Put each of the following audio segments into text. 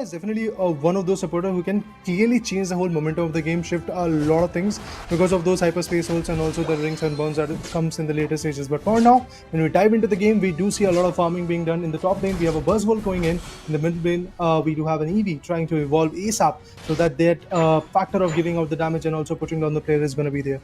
Is definitely one of those supporters who can clearly change the whole momentum of the game, shift a lot of things because of those hyperspace holes and also the rings and burns that comes in the later stages. But for now, when we dive into the game, we do see a lot of farming being done. In the top lane, we have a burst bolt going in the mid lane, we do have an EV trying to evolve ASAP so that factor of giving out the damage and also putting down the player is going to be there.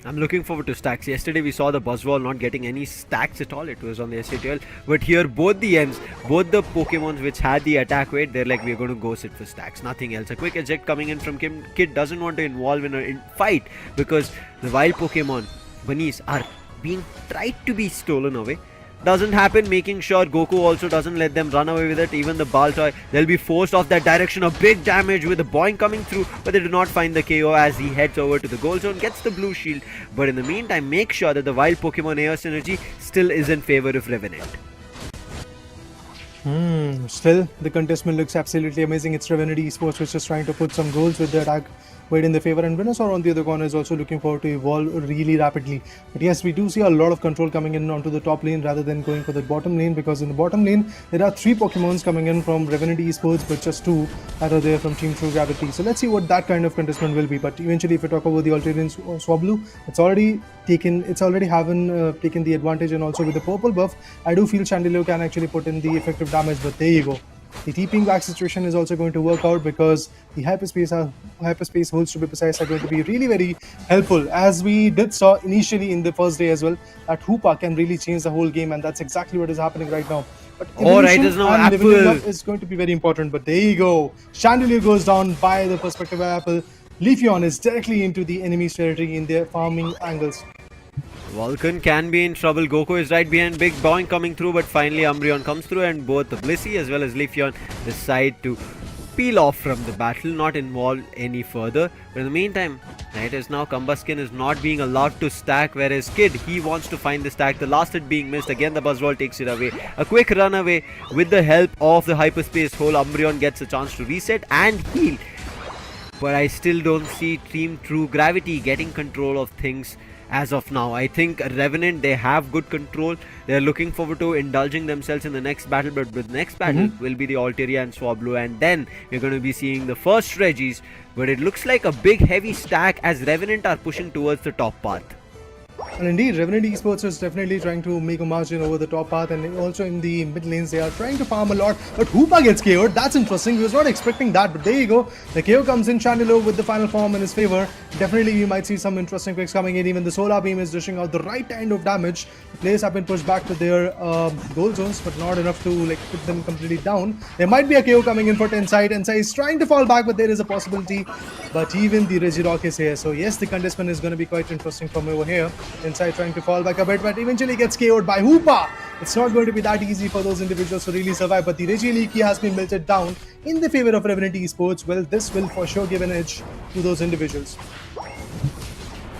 I'm looking forward to stacks. Yesterday we saw the Buzzwall not getting any stacks at all. It was on the SATL. But here both the ends, both the Pokemons which had the attack weight, they're like, we're going to go sit for stacks. Nothing else. A quick eject coming in from Kid doesn't want to involve in a fight because the wild Pokemon, bunnies, are being tried to be stolen away. Doesn't happen, making sure Goku also doesn't let them run away with it. Even the Baltoy, they'll be forced off that direction. A big damage with the Boing coming through, but they do not find the KO as he heads over to the goal zone, gets the blue shield. But in the meantime, make sure that the wild Pokemon Air Synergy still is in favor of Revenant. Still, the contestment looks absolutely amazing. It's Revenant Esports which is trying to put some goals with the attack weight in the favor, and Venusaur on the other corner is also looking forward to evolve really rapidly. But yes, we do see a lot of control coming in onto the top lane rather than going for the bottom lane, because in the bottom lane there are 3 Pokemons coming in from Revenant Esports but just 2 that are there from Team True Gravity. So let's see what that kind of contestment will be. But eventually, if we talk about the Altarian Swablu, it's already taken the advantage, and also with the purple buff, I do feel Chandelure can actually put in the effective damage. But there you go. The TPing back situation is also going to work out because the hyperspace holes, to be precise, are going to be really very helpful. As we did saw initially in the first day as well, that Hoopa can really change the whole game, and that's exactly what is happening right now. But there's no Apple is going to be very important. But there you go. Chandelure goes down by the perspective of Apple. Leafeon is directly into the enemy's territory in their farming angles. Vulcan can be in trouble. Goku is right behind. Big Boing coming through, but finally Umbreon comes through, and both the Blissey as well as Leafeon decide to peel off from the battle, not involve any further. But in the meantime, it is now Combuskin is not being allowed to stack, whereas Kid, he wants to find the stack. The last hit being missed. Again, the Buzzwall takes it away. A quick run away with the help of the hyperspace hole. Umbreon gets a chance to reset and heal. But I still don't see Team True Gravity getting control of things as of now. I think Revenant, they have good control. They're looking forward to indulging themselves in the next battle, but the next battle will be the Altaria and Swablu, and then we're going to be seeing the first Regis. But it looks like a big heavy stack as Revenant are pushing towards the top path. And indeed, Revenant Esports is definitely trying to make a margin over the top path, and also in the mid lanes they are trying to farm a lot. But Hoopa gets KO'd. That's interesting. We was not expecting that, but there you go. The KO comes in. Chandelure with the final form in his favor. Definitely we might see some interesting picks coming in. Even the Solar Beam is dishing out the right kind of damage. The players have been pushed back to their goal zones, but not enough to put them completely down. There might be a KO coming in for Tensai. Tensai is trying to fall back, but there is a possibility. But even the Regirock is here. So yes, the contestment is going to be quite interesting from over here. Inside trying to fall back a bit, but eventually gets KO'd by Hoopa. It's not going to be that easy for those individuals to really survive, but the Regieleki has been melted down in the favor of Revenant Esports. Well, this will for sure give an edge to those individuals.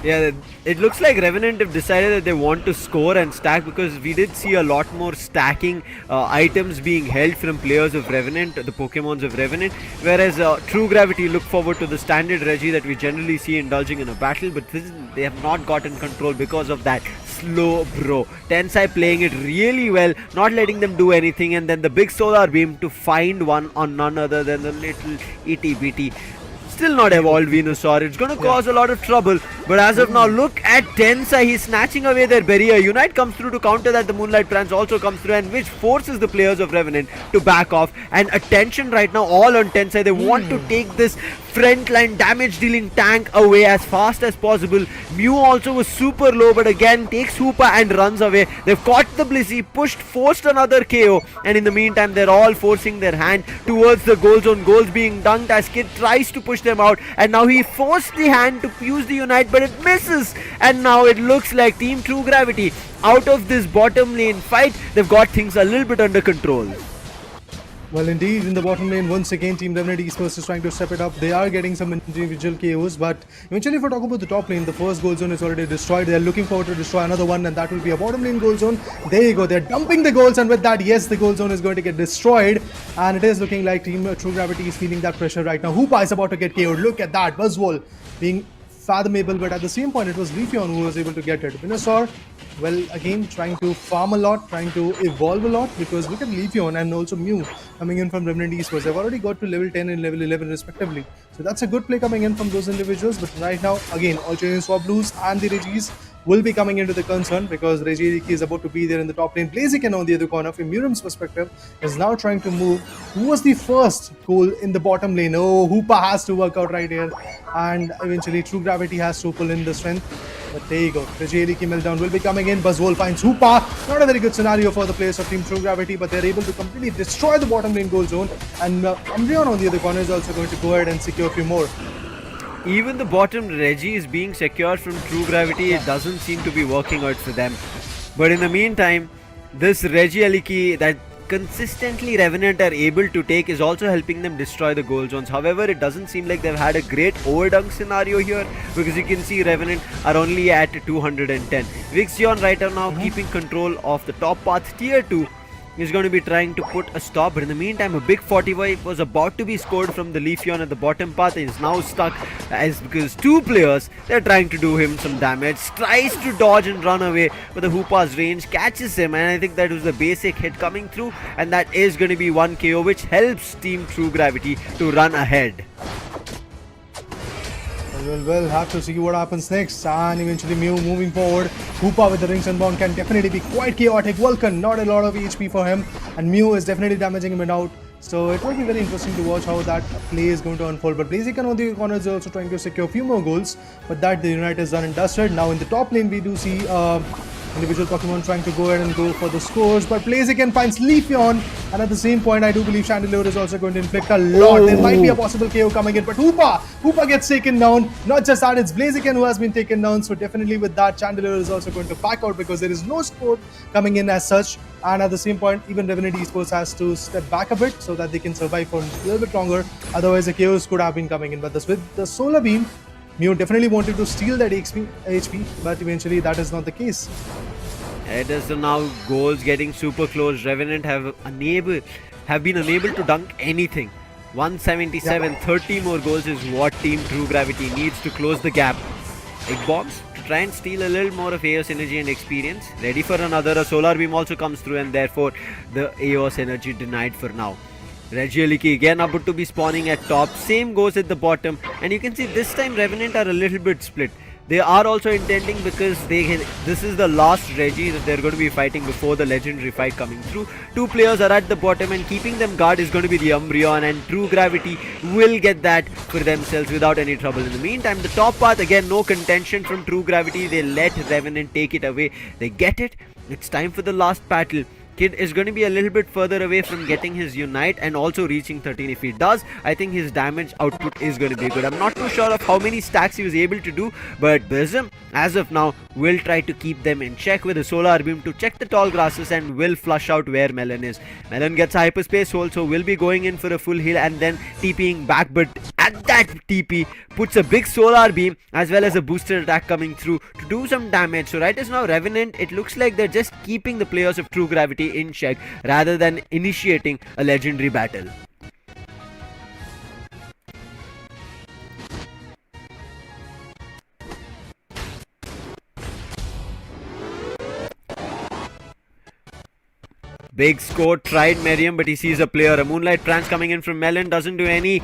Yeah, it looks like Revenant have decided that they want to score and stack, because we did see a lot more stacking items being held from players of Revenant, the Pokemons of Revenant, whereas True Gravity look forward to the standard Regi that we generally see indulging in a battle, but they have not gotten control because of that slow bro. Tensai playing it really well, not letting them do anything, and then the big Solar Beam to find one on none other than the little itty bitty, still not evolved Venusaur. It's going to cause a lot of trouble. But as of now, look at Tensai. He's snatching away their barrier. Unite comes through to counter that. The Moonlight Trance also comes through, and which forces the players of Revenant to back off. And attention right now all on Tensai. They want to take this frontline damage dealing tank away as fast as possible. Mew also was super low, but again takes Hoopa and runs away. They've caught the Blissey, forced another KO, and in the meantime they're all forcing their hand towards the goal zone. Goals being dunked as Kid tries to push them out, and now he forced the hand to use the Unite, but it misses, and now it looks like Team True Gravity out of this bottom lane fight. They've got things a little bit under control. Well, indeed, in the bottom lane, once again, Team Revenant Esports is trying to step it up. They are getting some individual KOs, but eventually, if we talk about the top lane, the first goal zone is already destroyed. They're looking forward to destroy another one, and that will be a bottom lane goal zone. There you go. They're dumping the goals, and with that, yes, the goal zone is going to get destroyed, and it is looking like Team True Gravity is feeling that pressure right now. Hoopa is about to get KO'd. Look at that. Buzzwall being unfathomable, but at the same point, it was Leafeon who was able to get it. Venusaur, well, again, trying to farm a lot, trying to evolve a lot, because look at Leafeon and also Mew coming in from Revenant Esports. They've already got to level 10 and level 11 respectively. So that's a good play coming in from those individuals. But right now, again, Alternating Swap Blues and the Regis will be coming into the concern, because Reggie is about to be there in the top lane. Blaziken on the other corner, from Murum's perspective, is now trying to move. Who was the first goal in the bottom lane? Oh, Hoopa has to work out right here, and eventually True Gravity has to pull in the strength. But there you go. Reggie meltdown will be coming in. Buzzwole finds Hoopa. Not a very good scenario for the players of Team True Gravity, but they're able to completely destroy the bottom lane goal zone. And Umbreon on the other corner is also going to go ahead and secure a few more. Even the bottom Reggie is being secured from True Gravity. It doesn't seem to be working out for them. But in the meantime, this Reggie Aliki that consistently Revenant are able to take is also helping them destroy the goal zones. However, it doesn't seem like they've had a great overdunk scenario here, because you can see Revenant are only at 210. Vixion right now keeping control of the top path. Tier 2 is going to be trying to put a stop, but in the meantime a big 45 was about to be scored from the Leafeon at the bottom path. He is now stuck as because two players, they're trying to do him some damage. Tries to dodge and run away, but the Hoopa's range catches him, and I think that was the basic hit coming through, and that is going to be 1 KO, which helps Team True Gravity to run ahead. We'll have to see what happens next. And eventually Mew moving forward. Hoopa with the rings and bound can definitely be quite chaotic. Vulcan, not a lot of HP for him, and Mew is definitely damaging him out. So it will be very interesting to watch how that play is going to unfold. But Blaziken on the corner is also trying to secure a few more goals, but that the Unite is done and dusted. Now in the top lane we do see individual Pokemon trying to go ahead and go for the scores, but Blaziken finds Leafeon, and at the same point I do believe Chandelure is also going to inflict a lot. There might be a possible KO coming in, but Hoopa gets taken down. Not just that, it's Blaziken who has been taken down, so definitely with that Chandelure is also going to back out, because there is no support coming in as such. And at the same point, even Revenant Esports has to step back a bit so that they can survive for a little bit longer. Otherwise the chaos could have been coming in, but this, with the Solar Beam, Mew definitely wanted to steal that HP, but eventually that is not the case. It is now goals getting super close. Revenant have been unable to dunk anything. 177, 30 more goals is what Team True Gravity needs to close the gap. Egg bombs to try and steal a little more of AOS energy and experience. Ready for another. A Solar Beam also comes through, and therefore the AOS energy denied for now. Regieliki again about to be spawning at top. Same goes at the bottom, and you can see this time Revenant are a little bit split. They are also intending, because this is the last Reggie that they're going to be fighting before the legendary fight coming through. Two players are at the bottom, and keeping them guard is going to be the Umbreon, and True Gravity will get that for themselves without any trouble. In the meantime, the top path, again no contention from True Gravity. They let Revenant take it away. They get it. It's time for the last battle. Kid is going to be a little bit further away from getting his Unite and also reaching 13. If he does, I think his damage output is going to be good. I'm not too sure of how many stacks he was able to do, but Bism, as of now, will try to keep them in check with a Solar Beam to check the tall grasses, and will flush out where Melon is. Melon gets a Hyperspace Hole, so will be going in for a full heal and then TPing back, but at that TP puts a big Solar Beam as well as a booster attack coming through to do some damage. So right as now, Revenant, it looks like they're just keeping the players of True Gravity in check rather than initiating a legendary battle. Big score, tried Miriam, but he sees a player. A Moonlight Trance coming in from Melon doesn't do any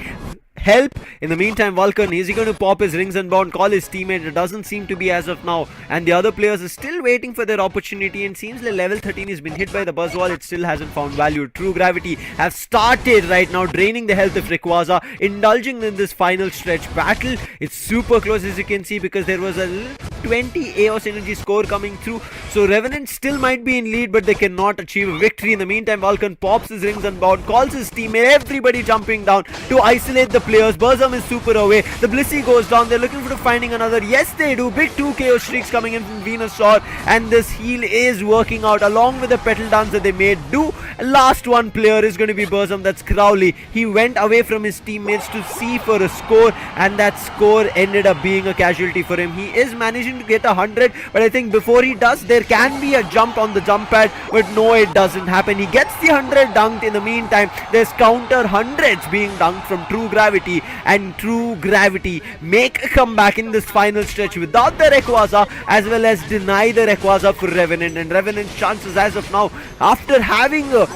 help. In the meantime, Vulcan, is he going to pop his rings and bound, call his teammate? It doesn't seem to be as of now, and the other players are still waiting for their opportunity, and seems like level 13 has been hit by the Buzzwall. It still hasn't found value. True Gravity have started right now draining the health of Rayquaza, indulging in this final stretch battle. It's super close, as you can see, because there was a 20 AOS energy score coming through, so Revenant still might be in lead, but they cannot achieve a victory. In the meantime, Vulcan pops his rings and bound, calls his teammate, everybody jumping down to isolate the players. Burzum is super away. The Blissey goes down. They're looking for finding another. Yes, they do. Big 2 KO streaks coming in from Venusaur, and this heal is working out along with the petal dance that they made do. Last one player is going to be Burzum. That's Crowley. He went away from his teammates to see for a score, and that score ended up being a casualty for him. He is managing position to get 100, but I think before he does, there can be a jump on the jump pad, but no, it doesn't happen. He gets the 100 dunked. In the meantime, there's counter hundreds being dunked from True Gravity, and True Gravity make a comeback in this final stretch without the Rayquaza, as well as deny the Rayquaza for Revenant. And Revenant's chances as of now, after having a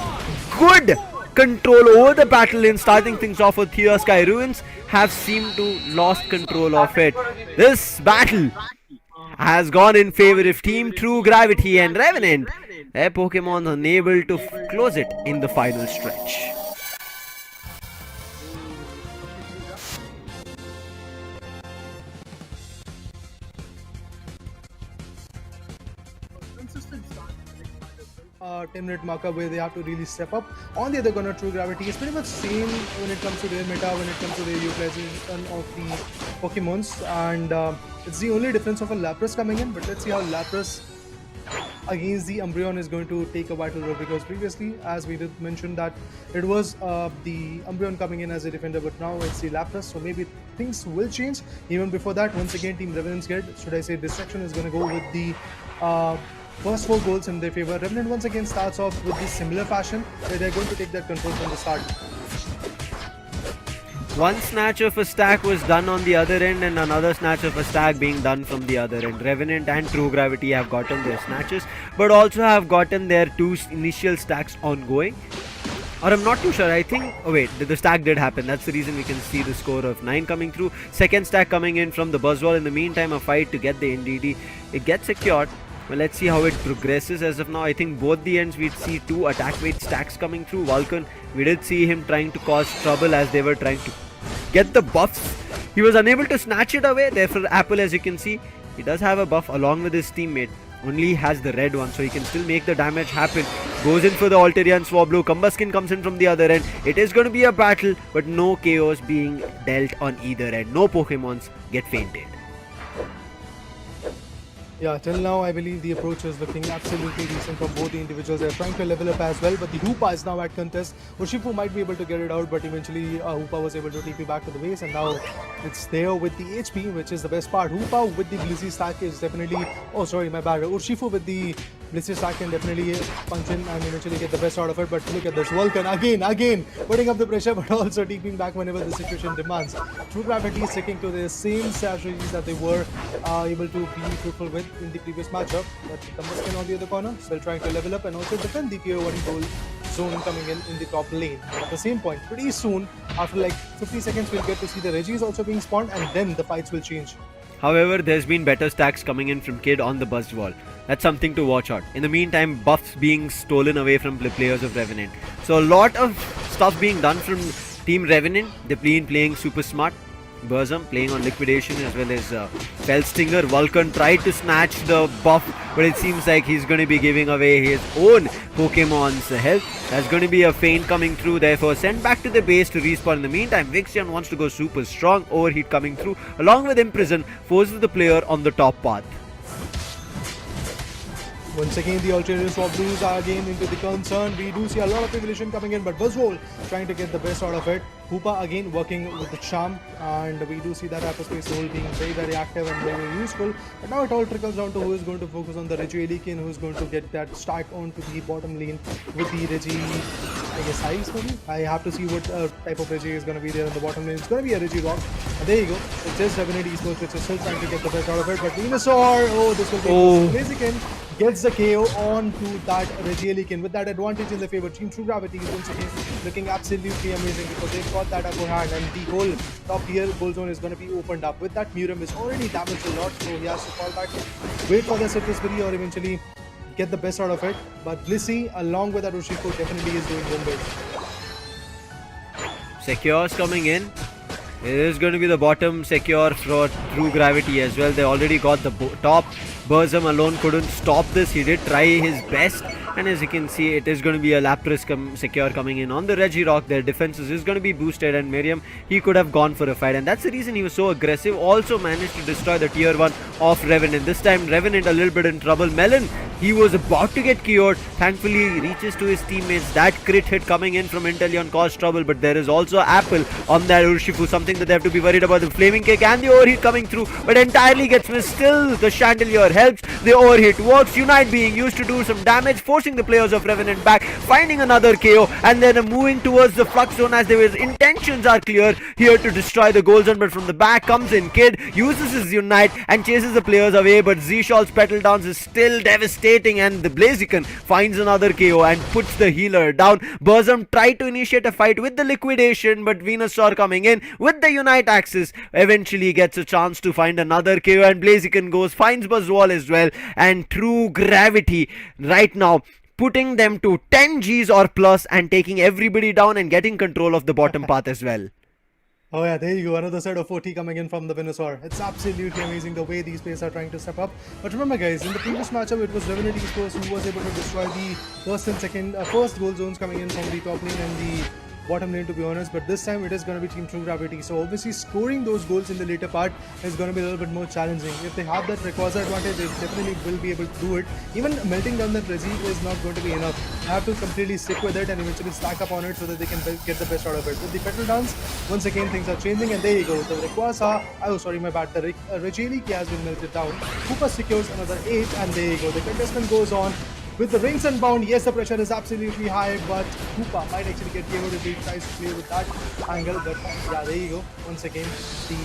good control over the battle lane, starting things off with Thea Sky Ruins, have seemed to lost control of it. This battle has gone in favor of Team True Gravity, and Revenant, their Pokemon unable to close it in the final stretch. Consistent start 10-minute marker where they have to really step up. On the other corner, True Gravity is pretty much same when it comes to their meta, when it comes to their utilization of the Pokemons, and it's the only difference of a Lapras coming in. But let's see how Lapras against the Umbreon is going to take a vital role, because previously, as we did mention, that it was the Umbreon coming in as a defender, but now it's the Lapras, so maybe things will change. Even before that, once again, Team Revenant's Guard, should I say, Distraction is going to go with the first 4 goals in their favor. Revenant once again starts off with the similar fashion, where they're going to take that control from the start. One snatch of a stack was done on the other end, and another snatch of a stack being done from the other end. Revenant and True Gravity have gotten their snatches, but also have gotten their 2 initial stacks ongoing. Or I'm not too sure. I think, oh wait, the stack did happen. That's the reason we can see the score of 9 coming through. Second stack coming in from the Buzzwall. In the meantime, a fight to get the NDD. It gets secured. Well, let's see how it progresses. As of now, I think both the ends we'd see 2 attack weight stacks coming through. Vulcan, we did see him trying to cause trouble as they were trying to get the buffs. He was unable to snatch it away. Therefore, Apple, as you can see, he does have a buff along with his teammate. Only has the red one, so he can still make the damage happen. Goes in for the Alterian Swablu. Combuskin comes in from the other end. It is going to be a battle, but no chaos being dealt on either end. No Pokemons get fainted. Yeah, till now I believe the approach is looking absolutely decent from both the individuals. They're trying to level up as well, but the Hoopa is now at contest. Urshifu might be able to get it out, but eventually Hoopa was able to TP back to the base, and now it's there with the HP, which is the best part. Hoopa with the Blizzy stack is definitely... Oh, sorry, my bad. Urshifu with the Blizzy stack can definitely punch in and eventually get the best out of it, but look at this. Vulcan again putting up the pressure, but also TPing back whenever the situation demands. True Gravity sticking to their same strategies that they were able to be fruitful with in the previous matchup, but Combuskin on the other corner still trying to level up and also defend the tier 1 goal zone coming in the top lane. At the same point, pretty soon, after like 50 seconds, we'll get to see the Regis also being spawned, and then the fights will change. However, there's been better stacks coming in from Kid on the Buzzwall. That's something to watch out. In the meantime, buffs being stolen away from players of Revenant. So a lot of stuff being done from Team Revenant. They're playing super smart. Burzum playing on Liquidation as well as Felstinger. Vulcan tried to snatch the buff, but it seems like he's going to be giving away his own Pokemon's health. There's going to be a feint coming through, therefore sent back to the base to respawn. In the meantime, Vixian wants to go super strong. Overheat coming through along with Imprison, forces the player on the top path. Once again, the Ulterior Swablues are again into the concern. We do see a lot of evolution coming in, but Buzzwole trying to get the best out of it. Hoopa again working with the charm, and we do see that Hyperspace Soul being very active and very useful. But now it all trickles down to who is going to focus on the Regieleki and who is going to get that stack onto the bottom lane with the Regi, I guess, Ice maybe? I have to see what type of Regi is going to be there in the bottom lane. It's going to be a Regi Rock. And there you go. It's just Revenant Esports which is still trying to get the best out of it. But Venusaur, this will be Blaziken gets the KO onto that Regieleki. With that advantage in the favor, Team True Gravity is once again looking absolutely amazing because they've got that upper hand, and the whole top tier goal zone is going to be opened up. With that, Muram is already damaged a lot, so he has to fall back, wait for the Citrus Berry or eventually get the best out of it. But Blissey, along with that Urshifu, definitely is doing bombay. Secure's coming in. It is going to be the bottom secure for True Gravity as well. They already got the top. Burzum alone couldn't stop this. He did try his best And as you can see, it is going to be a Lapras secure coming in on the Regirock. Their defenses is going to be boosted, and Miriam, he could have gone for a fight, and that's the reason he was so aggressive. Also managed to destroy the tier 1 of Revenant. This time Revenant a little bit in trouble. Melon, he was about to get KO'd. Thankfully, he reaches to his teammates. That crit hit coming in from Inteleon caused trouble, but there is also Apple on that Urshifu, something that they have to be worried about. The flaming kick and the overheat coming through, but entirely gets missed. Still, the Chandelier helps. The overheat works. Unite being used to do some damage, forcing the players of Revenant back, finding another KO, and then moving towards the flux zone as their intentions are clear here to destroy the goal zone. But from the back comes in Kid, uses his Unite and chases the players away, but Zshol's Petal Dance is still devastating, and the Blaziken finds another KO and puts the healer down. Burzum tried to initiate a fight with the liquidation, but Venusaur coming in with the Unite axis eventually gets a chance to find another KO, and Blaziken goes, finds Buzzwall as well, and True Gravity right now putting them to 10 Gs or plus and taking everybody down and getting control of the bottom path as well. Oh yeah, there you go, another set of 40 coming in from the Venusaur. It's absolutely amazing the way these players are trying to step up. But remember guys, in the previous matchup it was Revenant Esports who was able to destroy the first and first goal zones coming in from the top lane and the bottom lane, to be honest, but this time it is going to be Team True Gravity. So obviously scoring those goals in the later part is going to be a little bit more challenging. If they have that Rayquaza advantage, they definitely will be able to do it. Even melting down that Resi is not going to be enough. They have to completely stick with it and eventually stack up on it so that they can get the best out of it. With the Petal Dance, once again things are changing, and there you go. The Rayquaza, oh sorry my bad, the Regieleki has been melted down. Koopa secures another 8, and there you go. The contestant goes on with the rings unbound. Yes, the pressure is absolutely high, but Koopa might actually get KO'd if he tries to play with that angle. But yeah, there you go. Once again, the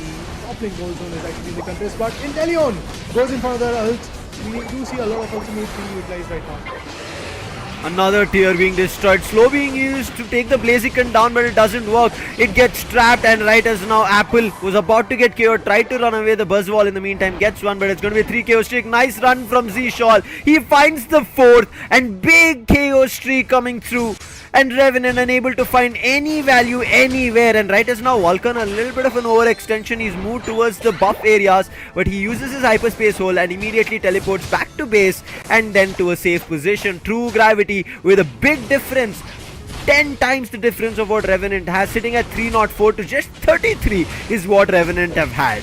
top lane goal zone is actually in the contest, but Inteleon goes in for another ult. We do see a lot of ultimates being utilized right now. Another tier being destroyed. Slow being used to take the Blaziken down, but it doesn't work. It gets trapped, and right as now Apple was about to get KO, tried to run away. The Buzzwall in the meantime gets one, but it's going to be a 3 KO streak. Nice run from Zshol. He finds the 4th, and big KO streak coming through. And Revenant unable to find any value anywhere, and right as now Vulcan a little bit of an overextension. He's moved towards the buff areas, but he uses his hyperspace hole and immediately teleports back to base and then to a safe position. True Gravity with a big difference, 10 times the difference of what Revenant has, sitting at 304 to just 33 is what Revenant have had.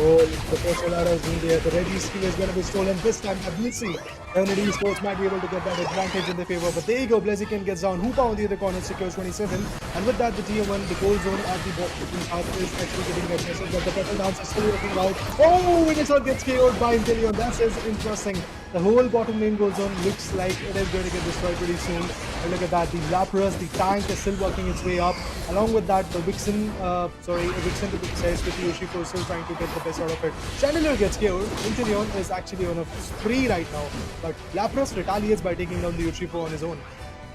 Oh, the first Solara is in there. The Ready skill is going to be stolen this time. Ability. Revenant Esports might be able to get that advantage in their favor. But there you go. Blaziken gets down. Hoopa on the other corner secures 27. And with that, the tier 1, the goal zone at the bottom is actually getting aggressive. But the Petal Dance is still working out. Oh, Venusaur gets KO'd by Inteleon. That is interesting. The whole bottom lane goal zone looks like it is going to get destroyed pretty soon. And look at that. The Lapras, the tank is still working its way up. Along with that, the Vixen, Vixen to be precise, with the Urshifu still trying to get the best out of it. Chandelier gets KO'd. Inteleon is actually on a spree right now. But Lapras retaliates by taking down the Urshifu on his own.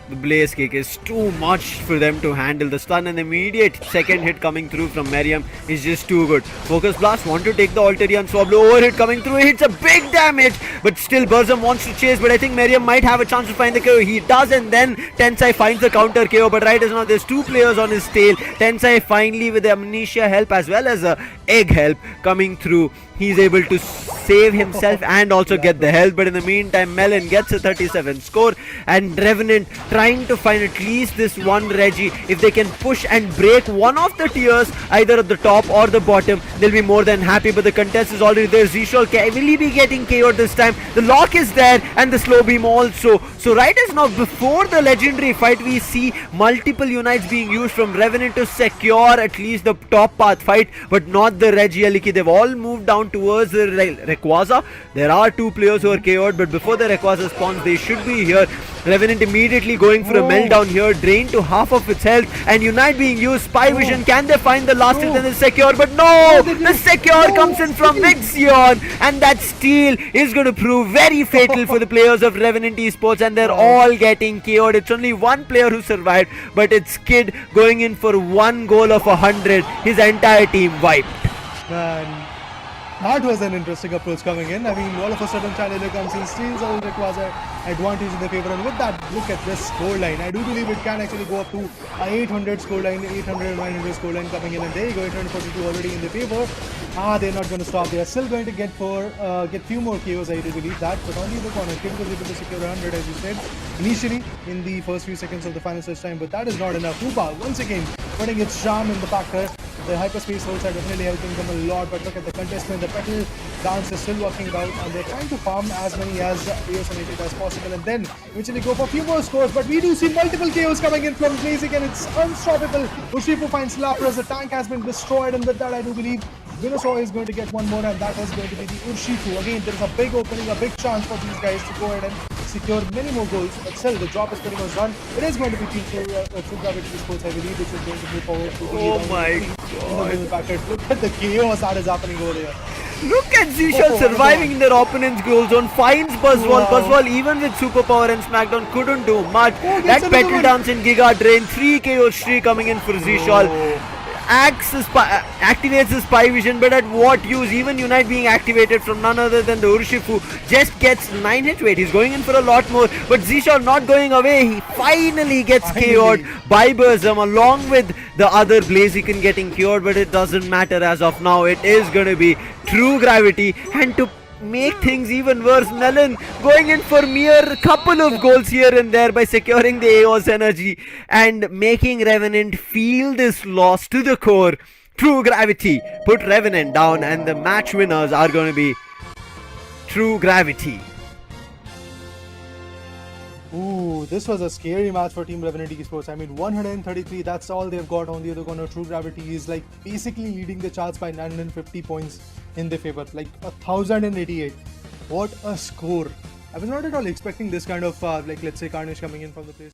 The Blaze Kick is too much for them to handle. The stun and immediate second hit coming through from Miriam is just too good. Focus Blast want to take the Altaria and Swablu. Overhit coming through, hits a big damage, but still Burzum wants to chase, but I think Miriam might have a chance to find the KO. He does, and then Tensai finds the counter KO, but right as now there's 2 players on his tail. Tensai finally with the Amnesia help as well as a egg help coming through. He's able to save himself and also get the help, but in the meantime Melon gets a 37 score, and Revenant trying to find at least this one Reggie. If they can push and break one of the tiers, either at the top or the bottom, they'll be more than happy. But the contest is already there. Zshol, will he be getting KO'd this time? The lock is there and the slow beam also. So right as now, before the legendary fight, we see multiple unites being used from Revenant to secure at least the top path fight, but not the Regieleki. They've all moved down towards the Rayquaza. There are 2 players who are KO'd, but before the Rayquaza spawns, they should be here. Revenant immediately going for a meltdown here, drained to half of its health, and Unite being used. Spy Vision, can they find the last hit and the secure? But no! The secure comes in from Vixion, and that steal is going to prove very fatal for the players of Revenant Esports, and they're all getting KO'd. It's only one player who survived, but it's Kid going in for 1 goal of 100. His entire team wiped. Man, That was an interesting approach coming in. I mean, all of a sudden Challenger comes in, steals all the Quasar advantage in the favor, and with that, look at this scoreline. I do believe it can actually go up to a 800 scoreline, 800, 900 scoreline coming in, and there you go, 842 already in the favor. They're not going to stop. They are still going to get few more KOs, I do believe that, but only the corner. Kid was able to secure 100, as you said, initially in the first few seconds of the final search time, but that is not enough. Hoopa, once again, putting its charm in the factor. The hyperspace holds are definitely helping them a lot, but look at the contestment. The petal dance is still working out, and they're trying to farm as many as AOS and as possible, and then eventually go for a few more scores. But we do see multiple KOs coming in from Blaziken, and it's unstoppable. Urshifu finds Lapras. The tank has been destroyed, and with that, I do believe Venusaur is going to get one more, and that is going to be the Urshifu. Again, there is a big opening, a big chance for these guys to go ahead and secure many more goals, but still the job is pretty much done. It is going to be True Gravity Esports, I believe, which is going to move forward to Oh my god. In the middle packet. Look at the chaos that is happening over there. Look at Zisha surviving in their opponent's goal zone, finds Buzzwall. Wow. Buzzwall, even with superpower and Smackdown, couldn't do much. That another petal one. dance in Giga Drain, 3 KO streak coming in for Zisha. Activates his spy vision, but at what use? Even Unite being activated from none other than the Urshifu just gets 9 hit rate. He's going in for a lot more, but Zisha not going away. He finally gets KO'd by Burzum along with the other Blaziken getting cured, but it doesn't matter as of now. It is going to be True Gravity, and to make things even worse, Melon going in for mere couple of goals here and there by securing the AOS energy and making Revenant feel this loss to the core. True Gravity put Revenant down, and the match winners are going to be True Gravity. Ooh, this was a scary match for Team Revenant Esports. I mean, 133, that's all they've got on the other corner. True Gravity is like basically leading the charts by 950 points in their favor, like 1088. What a score. I was not at all expecting this kind of, like, let's say, carnage coming in from the place.